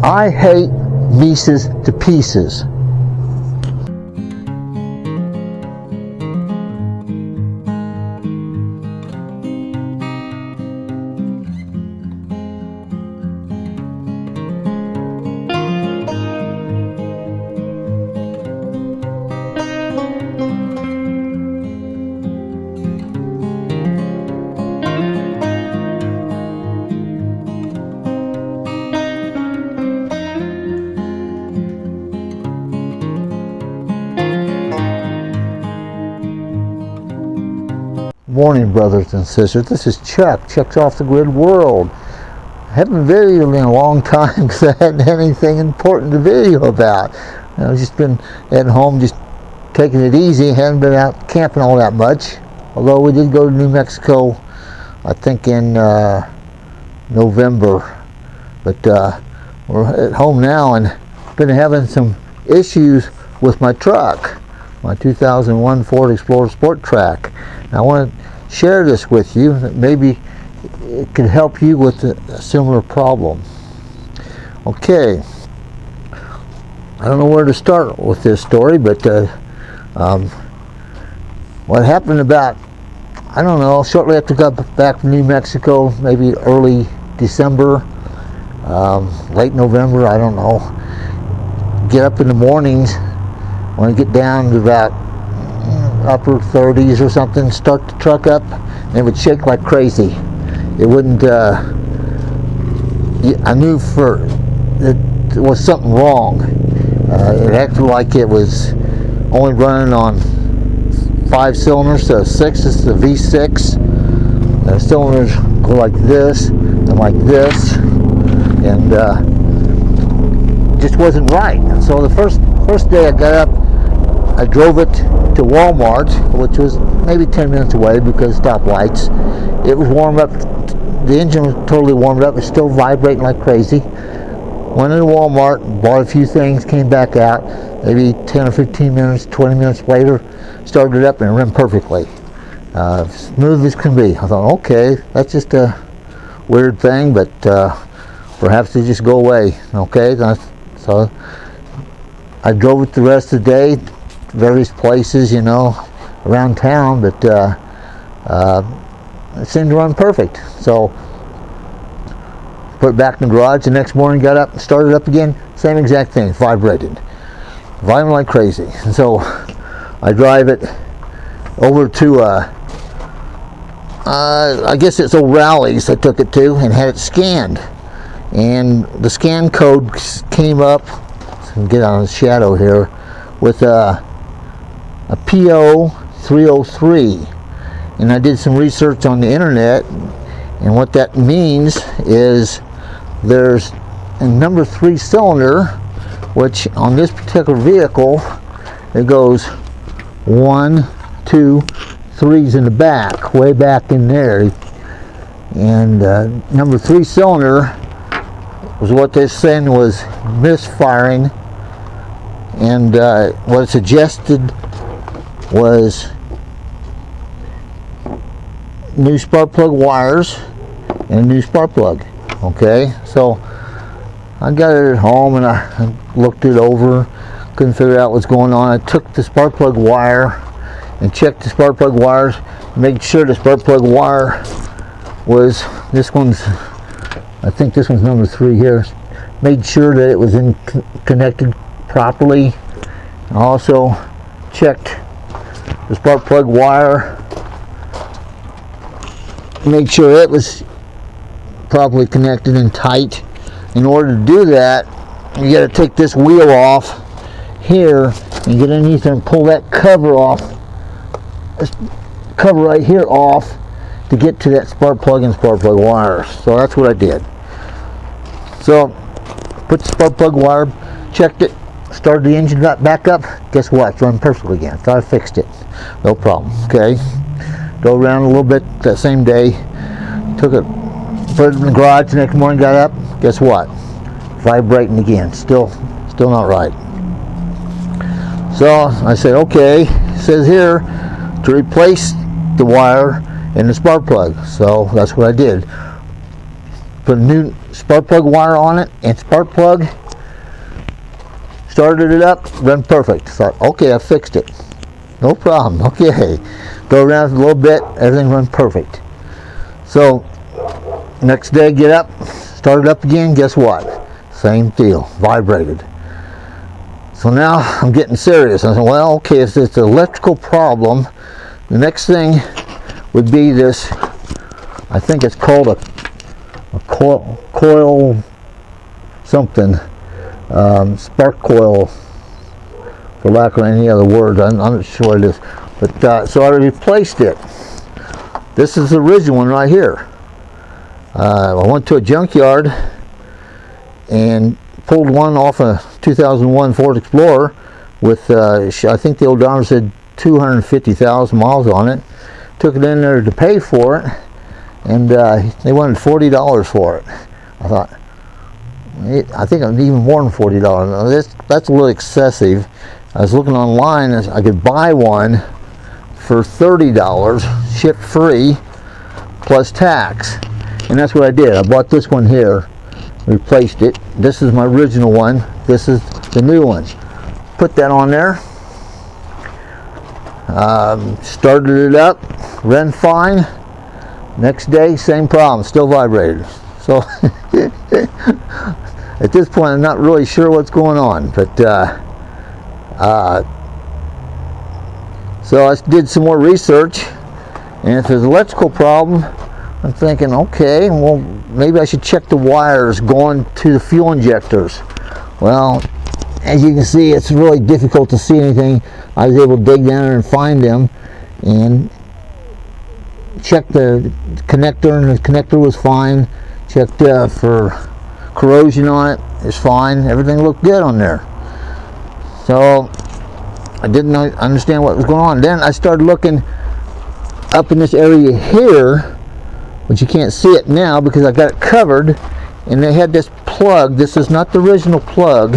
I hate meeces to pieces. Morning, brothers and sisters. This is Chuck's Off the Grid World. I haven't videoed in a long time because I hadn't had anything important to video about. I've just been at home, just taking it easy. Hadn't been out camping all that much. Although we did go to New Mexico, I think in November. But we're at home now and been having some issues with my truck, my 2001 Ford Explorer Sport Track. I want to share this with you. Maybe it could help you with a similar problem. Okay, I don't know where to start with this story, but what happened about, I don't know, shortly after I got back from New Mexico, maybe early December, late November, I don't know. Get up in the mornings, when I get down to about upper 30s or something, start the truck up, and it would shake like crazy. It wouldn't, I knew there was something wrong. It acted like it was only running on 5 cylinders, so 6 is the V6. The cylinders go like this and like this, and just wasn't right. So the first day I got up, I drove it to Walmart, which was maybe 10 minutes away because stoplights. It was warmed up. The engine was totally warmed up. It's still vibrating like crazy. Went into Walmart, bought a few things, came back out. Maybe 10 or 15 minutes, 20 minutes later, started it up and it ran perfectly. Smooth as can be. I thought, okay, that's just a weird thing, but perhaps they just go away. Okay, so I drove it the rest of the day, various places, you know, around town, but it seemed to run perfect. So put it back in the garage. The next morning, got up, started up again, same exact thing, vibrating like crazy. And so I drive it over to I guess it's O'Reilly's I took it to, and had it scanned, and the scan code came up, so get out of the shadow here, with a PO 303, and I did some research on the internet, and what that means is there's a number 3 cylinder, which on this particular vehicle it goes 1, 2, 3's in the back, way back in there, and number 3 cylinder was what they're saying was misfiring, and what it suggested was new spark plug wires and a new spark plug. Okay, so I got it at home and I looked it over, couldn't figure out what's going on. I took the spark plug wire and checked the spark plug wires, made sure the spark plug wire was, this one's, I think this one's number 3 here, made sure that it was connected properly. I also checked the spark plug wire, made sure it was properly connected and tight. In order to do that, you got to take this wheel off here and get underneath there and pull that cover off, this cover right here off, to get to that spark plug and spark plug wire. So that's what I did. So put the spark plug wire, checked it, started the engine back up. Guess what? It's running perfectly again. Thought I fixed it. No problem. Okay. Go around a little bit that same day. Took it, put it in the garage. The next morning, got up. Guess what? Vibrating again. Still not right. So I said, okay. It says here to replace the wire in the spark plug. So that's what I did. Put a new spark plug wire on it, and spark plug started it up, run perfect. Thought, okay, I fixed it. No problem. Okay. Go around a little bit, everything run perfect. So, next day, get up, start it up again, guess what? Same deal, vibrated. So now I'm getting serious. I said, well, okay, if it's an electrical problem, the next thing would be this, I think it's called a coil something, spark coil, for lack of any other word. I'm not sure what it is. But so I replaced it. This is the original one right here. I went to a junkyard and pulled one off a 2001 Ford Explorer with, I think the odometer said 250,000 miles on it. Took it in there to pay for it, and they wanted $40 for it. I thought, I think even more than $40. That's a little excessive. I was looking online, I could buy one for $30, shipped free, plus tax. And that's what I did. I bought this one here, replaced it. This is my original one. This is the new one. Put that on there. Started it up, ran fine. Next day, same problem, still vibrated. So at this point, I'm not really sure what's going on, but so I did some more research, and if there's an electrical problem, I'm thinking, okay, well, maybe I should check the wires going to the fuel injectors. Well, as you can see, it's really difficult to see anything. I was able to dig down there and find them, and check the connector, and the connector was fine. Checked for corrosion on it, it's fine. Everything looked good on there. So I didn't understand what was going on. Then I started looking up in this area here, but you can't see it now because I got it covered, and they had this plug. This is not the original plug,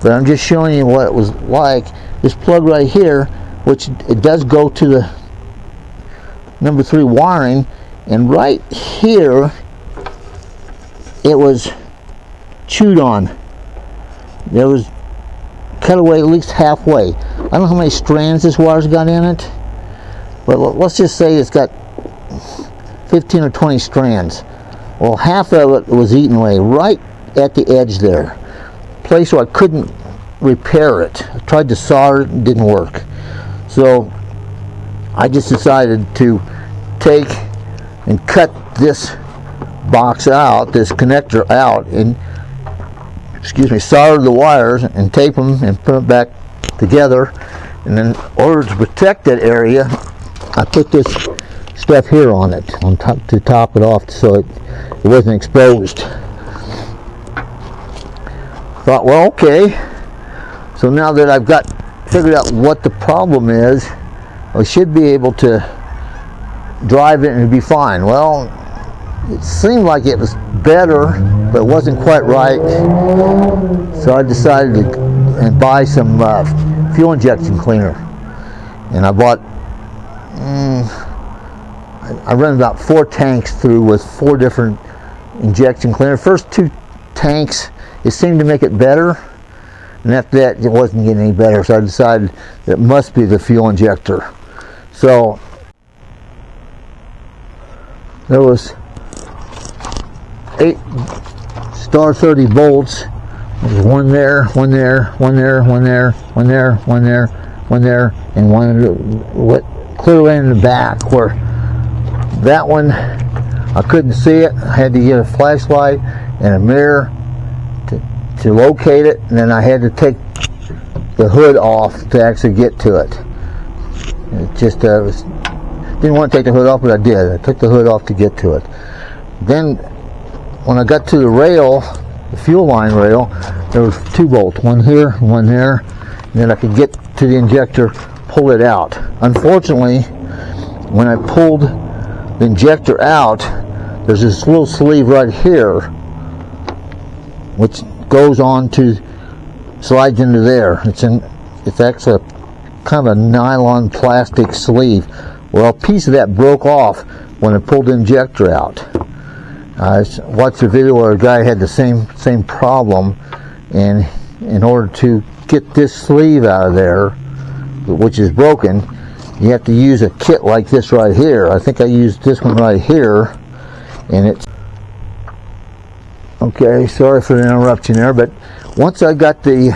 but I'm just showing you what it was like. This plug right here, which it does go to the number 3 wiring, and right here it was chewed on. There was cut away at least halfway. I don't know how many strands this wire's got in it, but let's just say it's got 15 or 20 strands. Well, half of it was eaten away right at the edge there, place where I couldn't repair it. I tried to solder it, it didn't work. So I just decided to take and cut this box out, this connector out, and solder the wires and tape them and put them back together. And then in order to protect that area, I put this stuff here on it, on top, to top it off, so it wasn't exposed. Thought, well, okay, so now that I've figured out what the problem is, I should be able to drive it and it'd be fine. Well, it seemed like it was better, but it wasn't quite right. So I decided to buy some fuel injection cleaner, and I bought. I ran about 4 tanks through with 4 different injection cleaner. First 2 tanks, it seemed to make it better, and after that, it wasn't getting any better. So I decided that it must be the fuel injector. So there was 8 star 30 bolts. There's one there, one there, one there, one there, one there, one there, one there, and one clearly in the back. Where that one, I couldn't see it. I had to get a flashlight and a mirror to locate it, and then I had to take the hood off to actually get to it. It just didn't want to take the hood off, but I did. I took the hood off to get to it. Then when I got to the rail, the fuel line rail, there was 2 bolts, one here, one there, and then I could get to the injector, pull it out. Unfortunately, when I pulled the injector out, there's this little sleeve right here, which goes on to, slides into there. It's actually a kind of a nylon plastic sleeve. Well, a piece of that broke off when I pulled the injector out. I watched a video where a guy had the same problem, and in order to get this sleeve out of there, which is broken, you have to use a kit like this right here. I think I used this one right here, and it's okay. Sorry for the interruption there, but once I got the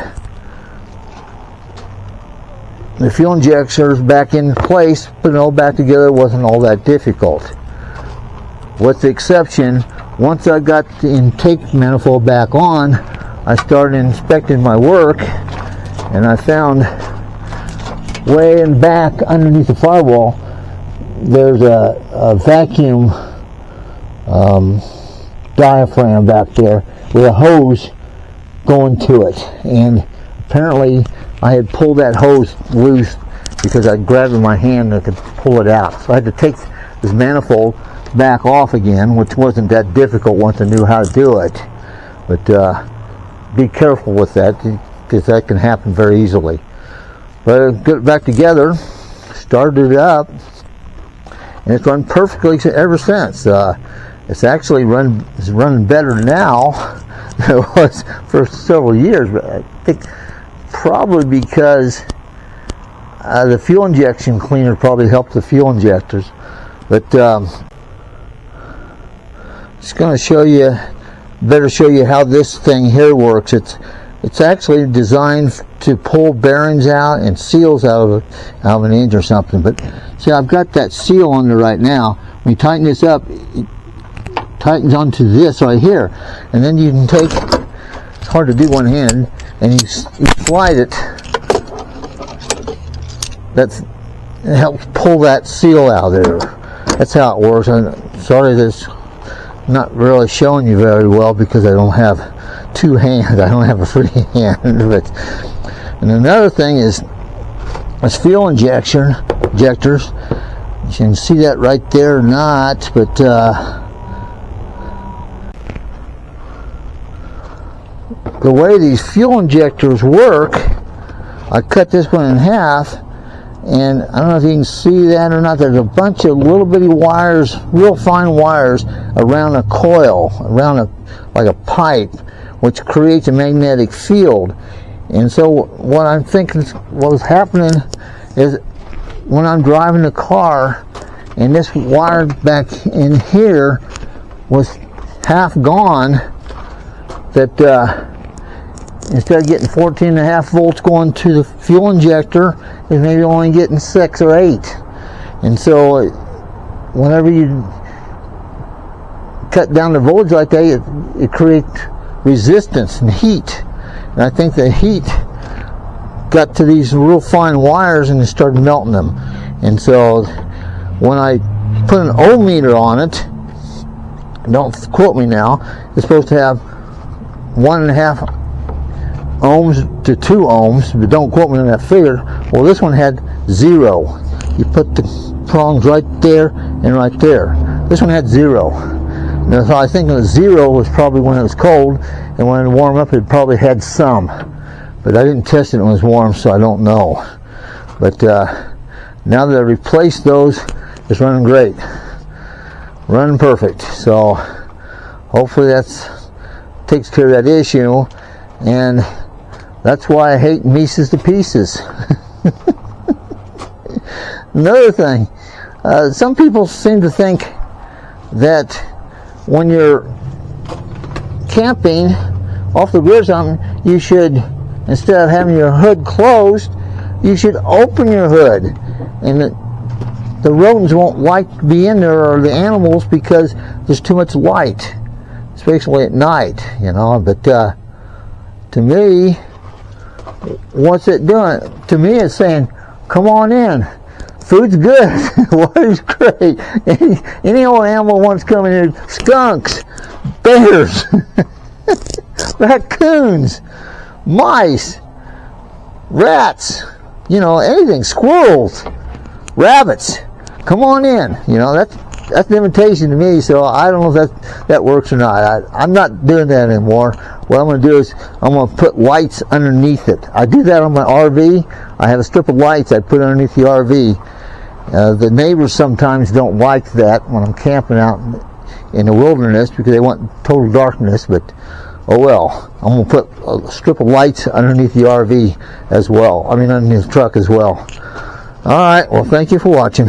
fuel injectors back in place, putting it all back together wasn't all that difficult. With the exception, once I got the intake manifold back on, I started inspecting my work, and I found way in back underneath the firewall there's a vacuum diaphragm back there with a hose going to it, and apparently I had pulled that hose loose because I grabbed it in my hand and I could pull it out. So I had to take this manifold back off again, which wasn't that difficult once I knew how to do it. But be careful with that, because that can happen very easily. But I got it back together, started it up, and it's run perfectly ever since. It's actually running better now than it was for several years. But I think probably because the fuel injection cleaner probably helped the fuel injectors. But just going to show you, better show you how this thing here works. It's actually designed to pull bearings out and seals out of an engine or something. But see, I've got that seal on there right now. When you tighten this up, it tightens onto this right here, and then you can take, it's hard to do one hand, and you slide it. It helps pull that seal out of there. That's how it works. I'm sorry that's not really showing you very well because I don't have two hands. I don't have a free hand. And another thing is fuel injectors. You can see that right there or not, but the way these fuel injectors work, I cut this one in half, and I don't know if you can see that or not. There's a bunch of little bitty wires, real fine wires, around a coil, like a pipe, which creates a magnetic field. And so what I'm thinking, what was happening is when I'm driving the car, and this wire back in here was half gone, that instead of getting 14.5 volts going to the fuel injector, is maybe only getting 6 or 8. And so whenever you cut down the voltage like that, it creates resistance and heat. And I think the heat got to these real fine wires and it started melting them. And so when I put an ohm meter on it, don't quote me now, it's supposed to have 1.5 ohms to 2 ohms, but don't quote me on that figure. Well, this one had 0. You put the prongs right there and right there. This one had 0. Now, so I think the 0 was probably when it was cold, and when it warmed up, it probably had some. But I didn't test it when it was warm, so I don't know. But now that I replaced those, it's running great, running perfect. So hopefully that takes care of that issue, and that's why I hate meeces to pieces. Another thing, some people seem to think that when you're camping off the grid or something, you should, instead of having your hood closed, you should open your hood, and the rodents won't like to be in there, or the animals, because there's too much light, especially at night, you know. But to me, what's it doing? To me, it's saying, come on in. Food's good. Water's great. Any old animal wants to come in here. Skunks, bears, raccoons, mice, rats, you know, anything, squirrels, rabbits. Come on in. You know, that's an invitation to me, so I don't know if that works or not. I'm not doing that anymore. What I'm going to do is I'm going to put lights underneath it. I do that on my RV. I have a strip of lights I put underneath the RV. The neighbors sometimes don't like that when I'm camping out in the wilderness because they want total darkness, but oh well. I'm going to put a strip of lights underneath the RV as well. I mean, underneath the truck as well. Alright, well, thank you for watching.